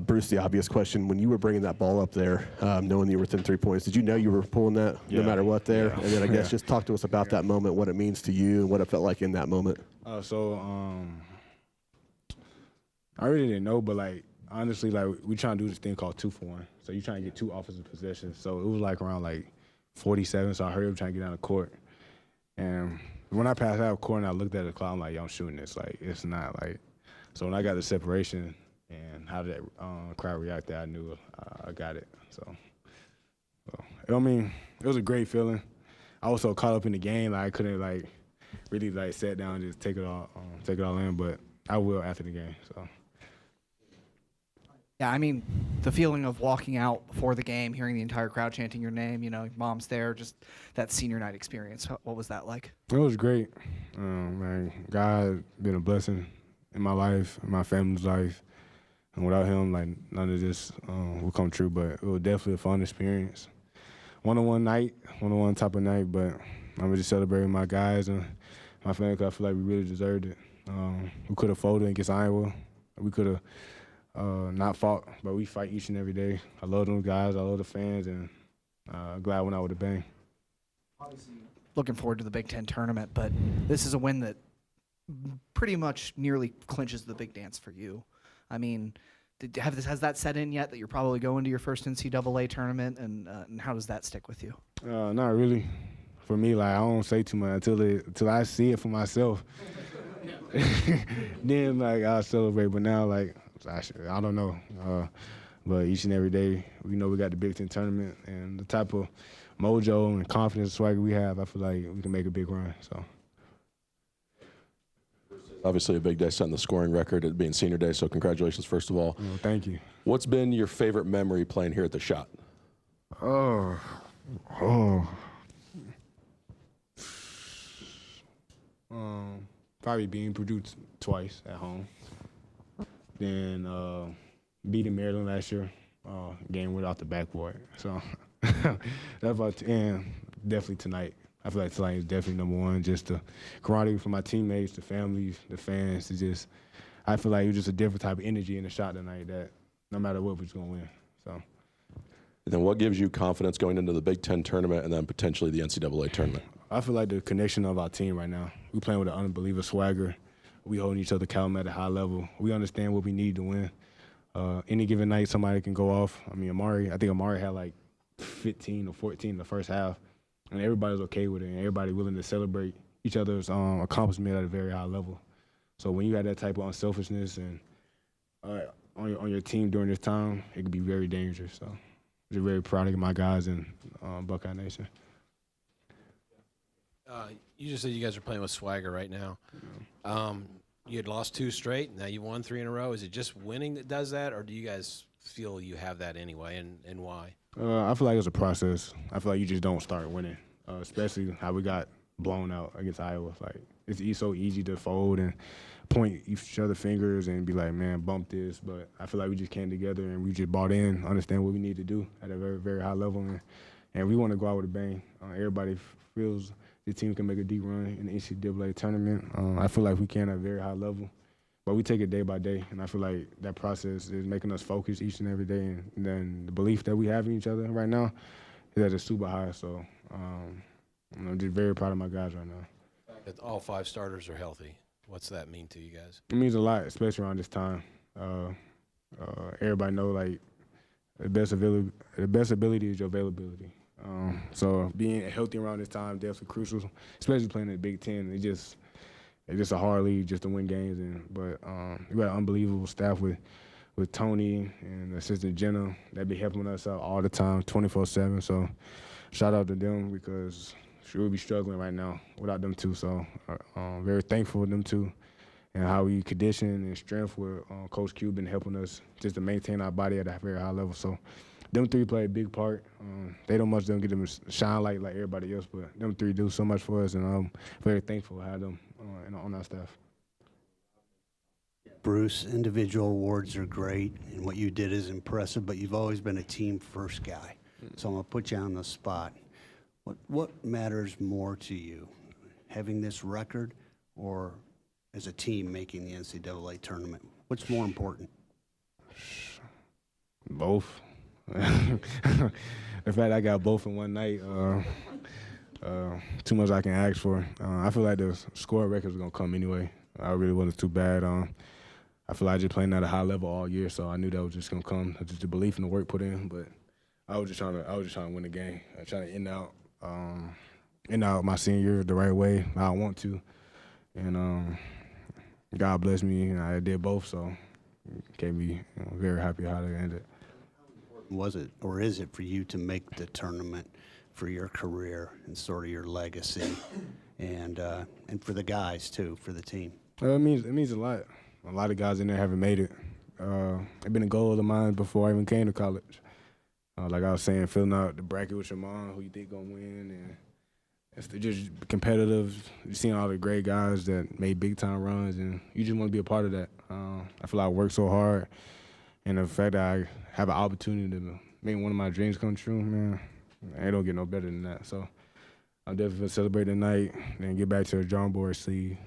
Bruce, the obvious question, when you were bringing that ball up there, knowing that you were within 3 points, did you know you were pulling that no matter what there? Yeah. And then I guess just talk to us about that moment, what it means to you and what it felt like in that moment. I really didn't know, but, like, honestly, like, we trying to do this thing called 2-for-1. So you trying to get 2 offensive possessions. So it was, like, around, like, 47, so I heard him trying to get down the court. And when I passed out of court and I looked at the clock, I'm like, yo, I'm shooting this. Like, it's not, like – so when I got the separation – and how did that crowd reacted, I knew I got it. So, I mean, it was a great feeling. I was so caught up in the game, like, I couldn't, like, really, like, sit down and just take it all in, but I will after the game, so. Yeah, I mean, the feeling of walking out before the game, hearing the entire crowd chanting your name, you know, your mom's there, just that senior night experience. What was that like? It was great. Man, God been a blessing in my life, in my family's life. And without him, like, none of this would come true, but it was definitely a fun experience. One-on-one night, one-on-one type of night, but I'm just celebrating my guys and my family because I feel like we really deserved it. We could have folded against Iowa. We could have not fought, but we fight each and every day. I love them guys. I love the fans, and glad I went out with a bang. Obviously, looking forward to the Big Ten tournament, but this is a win that pretty much nearly clinches the big dance for you. I mean, has that set in yet that you're probably going to your first NCAA tournament, and how does that stick with you? Not really. For me, like, I don't say too much until I see it for myself. Then, like, I'll celebrate. But now, like, I don't know. But each and every day, we know we got the Big Ten tournament, and the type of mojo and confidence, swagger we have, I feel like we can make a big run. So. Obviously a big day setting the scoring record, it being senior day, so congratulations first of all. Thank you. What's been your favorite memory playing here at the Shot? Probably being produced twice at home. Then beating Maryland last year, game without the backboard. So that's about, and definitely tonight. I feel like tonight is definitely number one. Just the camaraderie from my teammates, the families, the fans. It's just, I feel like it was just a different type of energy in the Shot tonight that no matter what, we're just going to win. So. And then what gives you confidence going into the Big Ten tournament and then potentially the NCAA tournament? I feel like the connection of our team right now. We playing with an unbelievable swagger. We holding each other accountable at a high level. We understand what we need to win. Any given night, somebody can go off. I mean, I think Amari had like 15 or 14 in the first half. And everybody's okay with it, and everybody willing to celebrate each other's accomplishment at a very high level. So when you have that type of unselfishness and on your team during this time, it can be very dangerous. So I'm just very proud of my guys in Buckeye Nation. You just said you guys are playing with swagger right now. You had lost 2 straight, now you won 3 in a row. Is it just winning that does that, or do you guys feel you have that anyway, and why? I feel like it's a process. I feel like you just don't start winning, especially how we got blown out against Iowa. Like, it's so easy to fold and point each other fingers and be like, man, bump this. But I feel like we just came together and we just bought in, understand what we need to do at a very, very high level. And we want to go out with a bang. Everybody feels the team can make a deep run in the NCAA tournament. I feel like we can at a very high level. But we take it day by day, and I feel like that process is making us focus each and every day. And then the belief that we have in each other right now is at a super high. So I'm just very proud of my guys right now. That all 5 starters are healthy. What's that mean to you guys? It means a lot, especially around this time. Everybody know, like, the best ability is your availability. So being healthy around this time definitely crucial, especially playing in the Big Ten. It's just a hard league just to win games, but we got an unbelievable staff with Tony and assistant Jenna that be helping us out all the time, 24/7. So shout out to them because we would be struggling right now without them two. So very thankful for them two and how we condition and strength with Coach Q been helping us just to maintain our body at a very high level. So them 3 play a big part. They don't get them shine like everybody else, but them 3 do so much for us, and I'm very thankful to have them on our staff. Bruce, individual awards are great, and what you did is impressive, but you've always been a team-first guy. So I'm going to put you on the spot. What matters more to you, having this record or as a team making the NCAA tournament? What's more important? Both. In fact, I got both in one night. Too much I can ask for. I feel like the scoring records are gonna come anyway. I really wasn't too bad. I feel like just playing at a high level all year, so I knew that was just gonna come. Just the belief and the work put in. But I was just trying to win the game. I trying to end out my senior year the right way. How I want to, and God bless me, and I did both. So can't be very happy how they ended. Was it or is it for you to make the tournament for your career and sort of your legacy, and for the guys too, for the team? It means a lot. A lot of guys in there haven't made it. It's been a goal of mine before I even came to college. Like I was saying, filling out the bracket with your mom, who you think gonna win, and it's just competitive. You're seeing all the great guys that made big time runs, and you just want to be a part of that. I feel like I worked so hard, and the fact that I have an opportunity to make one of my dreams come true, man, I don't get no better than that. So I'm definitely gonna celebrate tonight, and get back to the drawing board, see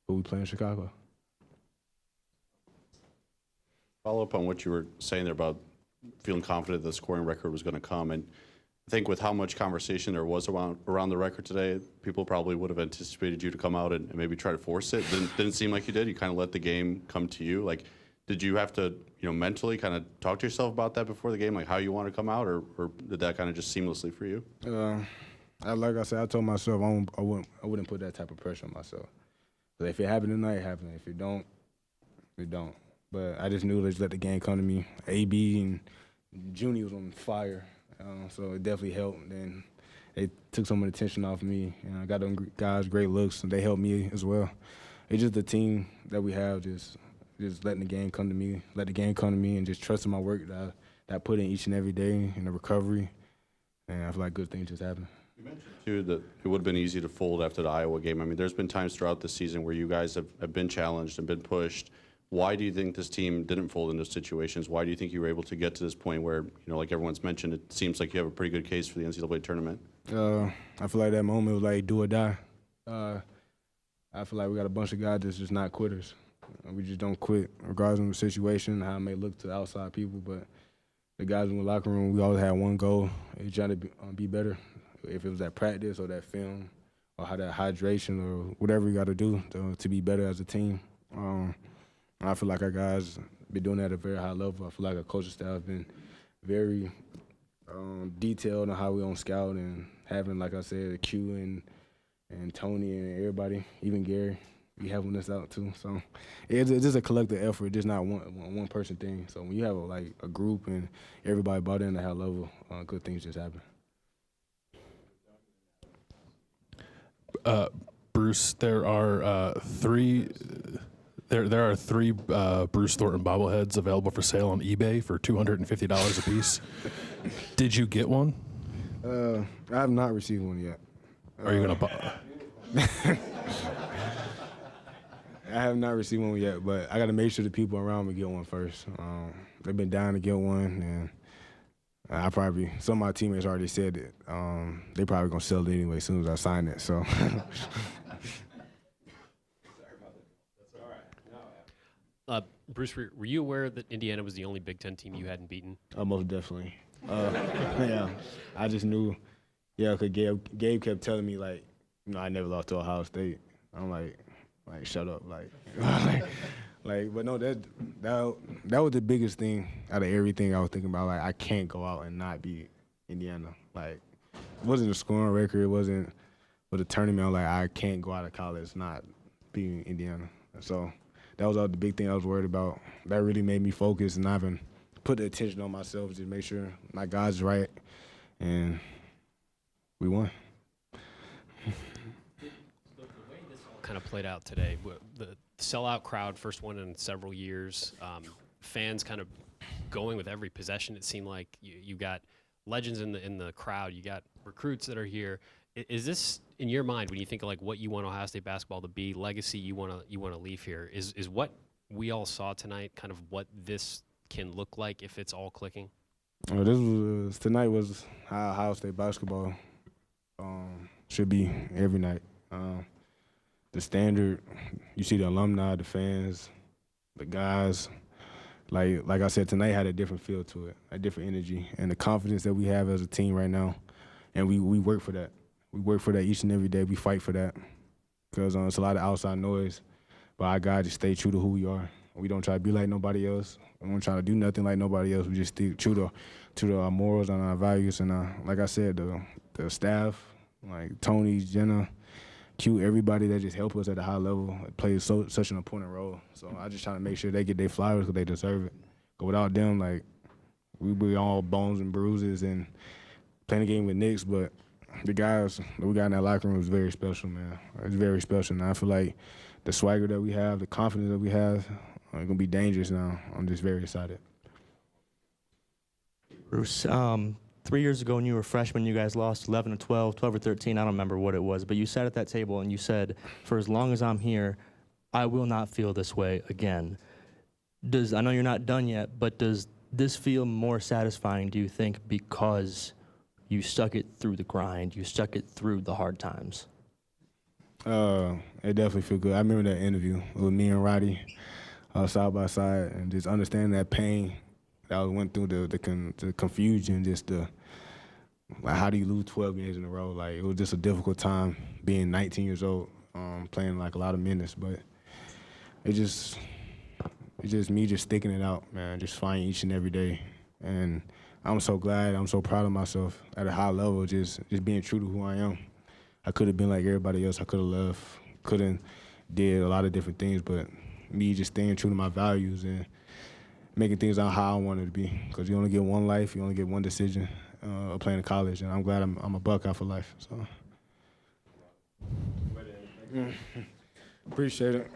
who we play in Chicago. Follow up on what you were saying there about feeling confident the scoring record was going to come. And I think with how much conversation there was around the record today, people probably would have anticipated you to come out and maybe try to force it. Didn't seem like you did. You kind of let the game come to you. Like, did you have to, mentally kind of talk to yourself about that before the game, like how you want to come out, or did that kind of just seamlessly for you? Like I said, I told myself I wouldn't put that type of pressure on myself. But if it happened tonight, it happened. If it don't, it don't. But I just knew to just let the game come to me. AB and Junie was on fire, so it definitely helped. And they took some of the tension off me. I got them guys great looks, and they helped me as well. It's just the team that we have, just letting the game come to me, and just trusting my work that I put in each and every day in the recovery. And I feel like good things just happen. You mentioned, too, that it would have been easy to fold after the Iowa game. I mean, there's been times throughout the season where you guys have been challenged and been pushed. Why do you think this team didn't fold in those situations? Why do you think you were able to get to this point where, like everyone's mentioned, it seems like you have a pretty good case for the NCAA tournament? I feel like that moment was like do or die. I feel like we got a bunch of guys that's just not quitters. We just don't quit, regardless of the situation, how it may look to outside people. But the guys in the locker room, we always had one goal, trying to be better. If it was that practice or that film or how that hydration or whatever we got to do to be better as a team. I feel like our guys been doing that at a very high level. I feel like our coaching staff has been very detailed on how we on scout, and having, like I said, Q and Tony and everybody, even Gary, be helping us out too. So it's just a collective effort, just not one person thing. So when you have a group and everybody bought in at a high level, good things just happen. Bruce, there are three Bruce Thornton bobbleheads available for sale on eBay for $250 a piece. Did you get one? I have not received one yet. Are you gonna buy? I have not received one yet, but I got to make sure the people around me get one first. They've been down to get one, and some of my teammates already said it. They probably gonna sell it anyway as soon as I sign it. So. Bruce, were you aware that Indiana was the only Big Ten team you hadn't beaten? Most definitely. Yeah, I just knew. Yeah, because Gabe kept telling me, I never lost to Ohio State. I'm like, shut up, but no, that was the biggest thing out of everything I was thinking about. I can't go out and not beat Indiana. It wasn't a scoring record. It wasn't for the tournament. I can't go out of college not beating Indiana. So that was the big thing I was worried about. That really made me focus and not even put the attention on myself, just make sure my guys right, and we won. The way this all kind of played out today, the sellout crowd, first one in several years, fans kind of going with every possession. It seemed like you got legends in the crowd, you got recruits that are here. Is this, in your mind, when you think of what you want Ohio State basketball to be, legacy you want to leave here, is what we all saw tonight kind of what this can look like if it's all clicking? Tonight was how Ohio State basketball should be every night. The standard, you see the alumni, the fans, the guys, like I said, tonight had a different feel to it, a different energy, and the confidence that we have as a team right now, and we work for that. We work for that each and every day. We fight for that because it's a lot of outside noise, but our guys just stay true to who we are. We don't try to be like nobody else. We don't try to do nothing like nobody else. We just stay true to our morals and our values. And like I said, the staff, like Tony, Jenna, Q, everybody that just help us at a high level plays such an important role. So I just try to make sure they get their flowers because they deserve it. But without them, like, we be all bones and bruises and playing the game with Knicks. But the guys that we got in that locker room is very special, man. It's very special. And I feel like the swagger that we have, the confidence that we have, it's going to be dangerous now. I'm just very excited. Bruce, 3 years ago when you were a freshman, you guys lost 11 or 12, 12 or 13. I don't remember what it was, but you sat at that table and you said, for as long as I'm here, I will not feel this way again. I know you're not done yet, but does this feel more satisfying, do you think, because you stuck it through the grind, you stuck it through the hard times? It definitely feel good. I remember that interview with me and Roddy side by side, and just understanding that pain that I went through, the confusion, just like how do you lose 12 games in a row? Like, it was just a difficult time being 19 years old, playing like a lot of minutes, but it's just me just sticking it out, man, just fighting each and every day. And I'm so glad, I'm so proud of myself at a high level, just being true to who I am. I could have been like everybody else. I could have left, couldn't did a lot of different things, but me just staying true to my values and making things out how I wanted to be. Because you only get one life, you only get one decision of playing in college, and I'm glad I'm a Buckeye for life. So, appreciate it.